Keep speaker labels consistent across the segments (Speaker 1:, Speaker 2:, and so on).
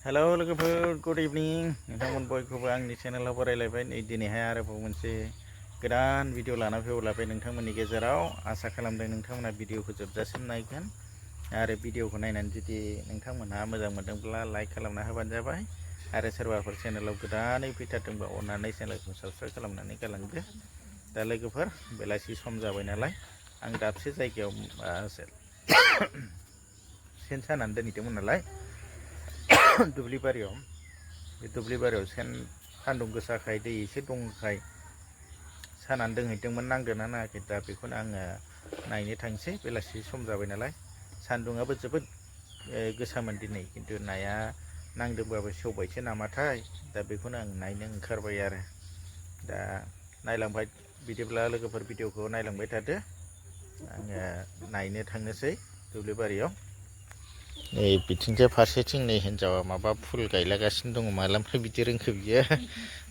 Speaker 1: Hello लोगोफोर good इभिनिं नोंथांमोन बयखौबो आंनि चेनेलाव बरायलायबाय नै दिनैहाय आरोबाव मोनसे गोदान भिडिअ लाना फैलायबाय नोंथांमोननि गेजेराव आसा खालामदों नोंथांमोना भिडिअखौ जोबजासिम नायगोन आरो भिडिअखौ नायनानै जुदि नोंथांमोनहा मोजां मोनदोंब्ला लाइक खालामना होबानो जाबाय आरो सोरबाफोर चेनेलाव गोदानै फैथारदोंबा अननानै चेनेलखौ साबस्क्राइब खालामनानै गालांदो। दा लोगोफोर बेलासि सम जाबाय नालाय आं दाबसे जायगायाव सेन सानानै दोनहैदोंमोन नालाय दुब्लि बारियाव बे दुब्लि बारियाव सान्दुं गोसाखाय दै एसे दंखाय सानानै दोनहैदोंमोन नांदोंना नाङाखै दा बेखौनो आङो नायनो थांसै बेलासि सम जाबाय नालाय सान्दुङाबो जोबोद गोसामोन दिनै खिन्थु नाया नांदोंबाबो सेवबायसो नामाथाय दा बेखौनो आं नायनो ओंखारबाय आरो दा नायलांबाय बिदिब्ला लोगोफोर भिडिअखौ नायलांबाय थादो आङो नायनो थांनोसै दुब्लि बारियाव नै बिथिंजाय फारसेथिं नै हिन्जावा माबा फुल गायलागासिनो दङ मालानिफ्राय बिदि रोंखो बियो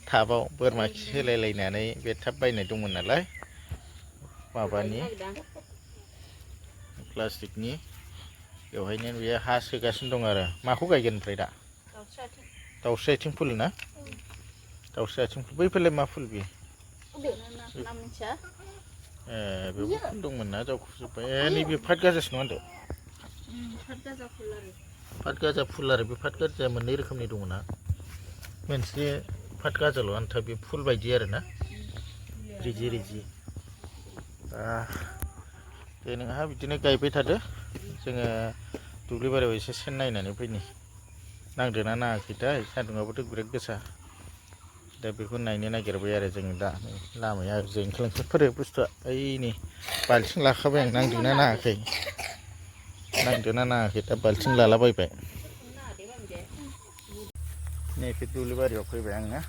Speaker 1: टाबाव बोरमा खि होलायलायनानै बे टाब बायनाय दंमोन नालाय माबानि प्लास्टिकनि बेवहायनो बेयो हा सोगासिनो दं आरो माखौ गायगोन ओमफ्राय दा दाउस्रि आथिं फुल ना दाउस्रि आथिं फुल बैफोरलाय मा फुल बेयो बेबो फुल दंमोन ना जावखुजोब्बाय नैबे फात गाजासो नङा होनदों फात गाजा फुल आरो बे फात गाजाया मोननै रोखोमनि दङ ना मोनसे फात गाजाल' आन्था बे फुल बायदि आरो ना रिजि रिजि दे नोंहा बिदिनो गायबाय थादो जोङो दुब्लि बारियाव एसे सेन नायनानै फैनि नांदोंना नाङाखैथाय सान्दुङाबोथ' बिराद गोसा दा बेखौ नायनो नागिरबाय आरो जोङो दा लामाया जोंख्लांख्लांफोर बुस्थुआ ओइनि बाल्थिं लाखाबाय आं नांदोंना नाङाखै दा बाल्थिं लालाबायबाय नैबे दुब्लि बारियाव फैबाय आङो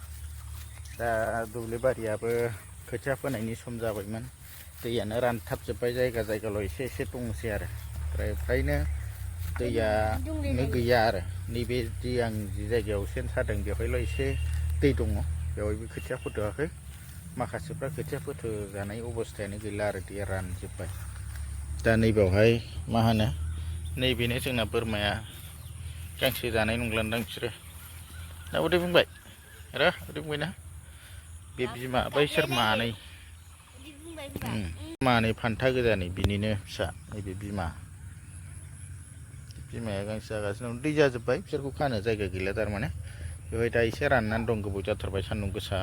Speaker 1: दा दुब्लि बारियाबो खोथिया फोनायनि सम जाबायमोन दैयानो रानथाबजोब्बाय जायगा जायगाल' एसे एसे दंसै आरो ओमफ्राय फ्रायनो दैयानो गैया आरो नैबे जि आं जि जायगायाव सेन सादों बेवहायल' एसे दै दङ बेवहायबो खोथिया फोथ'वाखै माखासेफ्रा खोथिया फोथ'जानाय अबस्थायानो गैला आरो दैया रानजोब्बाय दा नैबेवहाय मा होनो नैबेनो जोंना बोरमाया गांसो जानाय नंलादां बिसोरो दा उदै बुंबाय र' उदै बुंबायना बे बिमा बैसोर मानै फान्था गोजानि बिनिनो फिसा नैबे बिमाया गांसो जागासिनो दं दै जाजोब्बाय बिसोरखौ खानो जायगा गैला थारमाने बेवहाय दा एसे राननानै दं गोबाव जाथारबाय सान्दुं गोसा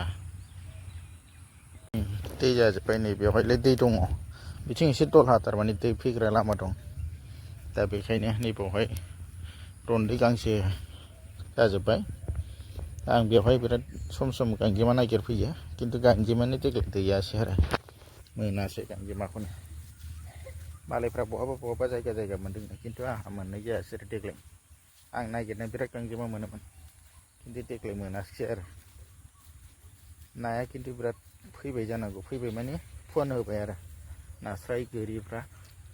Speaker 1: दै जाजोब्बाय नै बेवहायलाय दै दङ बिथिं एसे दलहा थारमाने दै फैग्रा लामा दं दा बेखायनो नैबावहाय रन्दै गांसो जाजोब्बाय आं बेवहाय बिराद सम सम गांजेमा नागिरफैयो खिन्थु गांजेमानि देग्लाय दैयासै आरो मोनासै गांजेमाखौनो मालायफ्रा बहाबा जायगा जायगा मोन्दों खिन्थु आंहा मोननाय जायासै आरो देग्लाय आं नागिरनाय बिराद गांजेमा मोनोमोन खिन्थु देग्लाय मोनासै आरो नाया खिन्थु बिराद फैबाय जानांगौ फैबाय माने फुवान होबाय आरो नास्राय गोरिफ्रा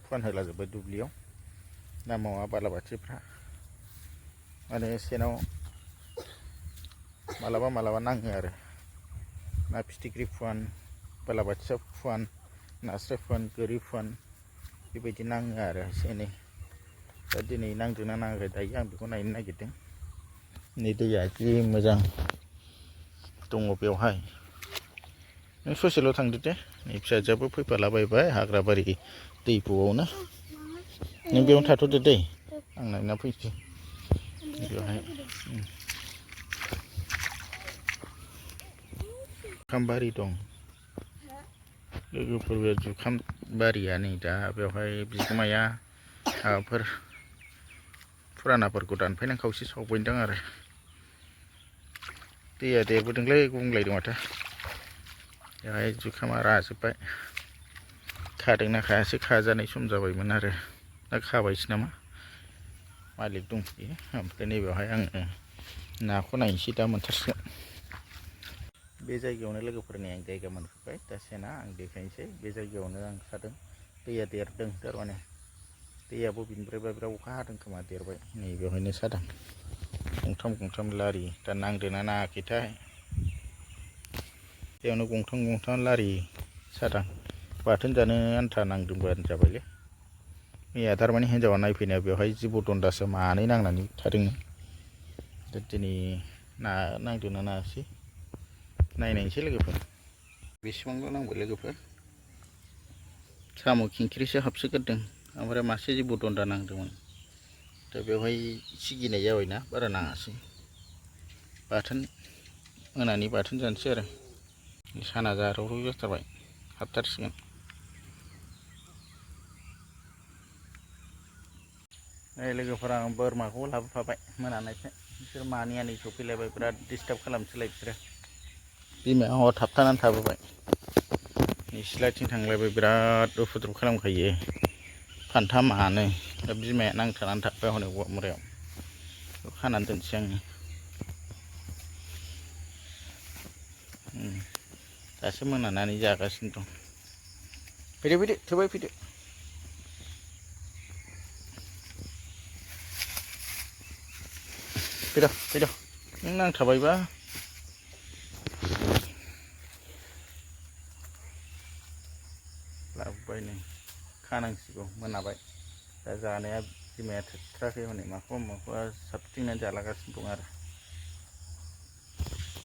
Speaker 1: फुवान होलाजोब्बाय दुब्लियाव ना मावा बालाबाथिफ्रा माने सेनाव मालाबा नाङो आरो ना फिथिख्रि फुवान बालाबाथिया फुवान नास्राय फुवान गोरि फुवान बेबायदि नाङो आरो एसे एनै दा दिनै नांदोंना नाङाखै दायो आं बेखौ नायनो नागिरदों नै दैया जि मोजां दङ बेवहाय नों ससेल' थांदो दे नै फिसाजोआबो फैफालाबायबाय हाग्रा बारि दैबुआवनो नों बेयावनो थाथ'दो दै आं नायना फैसै बेवहाय जुखाम बारि दं लोगोफोर बे जुखाम बारिया नै दा बेवहाय बिगोमाया माबाफोर फुरानाफोरखौ दानफायनानै खावसे सावबायदां आरो दैया देरबोदोंलै गुबुंलायदों माथो बेवहाय जुखामा राजोब्बाय खादोंना खायासै खाजानाय सम जाबायमोन आरो दा खाबायसो नामा मालिक दंफैयो ओमफ्राय नैबेवहाय आङो नाखौ नायनोसै दा मोनथारसिगोन बे जायगायावनो लोगोफोरनि आं जायगा मोनफैबाय दा सेना आं देखायनोसै बे जायगायावनो आं सादों दैया देरदों थारमाने दैया बबेनिफ्रायबा बिराद अखा हादों खोमा देरबाय नै बेवहायनो सादों गंथाम लारि दा नांदोंना नाङाखैथाय बेयावनो गंथाम लारि सादां बाथोन जानो आन्था नांदोंबानो जाबायलै मैया थारमाने हिन्जावा नायफैनाया बेवहाय जिबौ दन्दासो मानै नांनानै थादोंनो दिनै ना नांदोंना नाङासै नायनायसै लोगोफोर बेसेबांल' नांबाय लोगोफोर साम' खिंख्रिसो हाबसोगारदों ओमफ्राय मासे जिबौ दन्दा नांदोंमोन दा बेवहाय एसे गिनाय जाबायना बारा नाङासै बाथोन मोनानि बाथोन जानोसै आरो साना जारौ जाथारबाय हाबथारसिगोन लोगोफोरा आं बोरमाखौ लाबोफाबाय मोनानायखाय बिसोर मानैयानो सफैलायबाय बिराद डिस्टार्ब खालामसैलाय बिसोरो बिमाया हर थाबथानानै थाबोबाय सिथ्लाथिं थांलायबाय बिराद उपद्रब खालामखायो फान्था मानो दा बिमाया नांथानानै थाबाय हनै औवा मुरायाव बेखौ खानानै दोनसै आङो दासो मोनानानै जागासिनो दं फैदो फैदो थोबाय फैदो फैद' फैद' नों नांथाबायबा लाबोबाय नै खानांसिगौ मोनाबाय दा जानाया बिमाया थोथाराखै हनै माखौबा माखौबा साबथिंनानै जालागासिनो दं आरो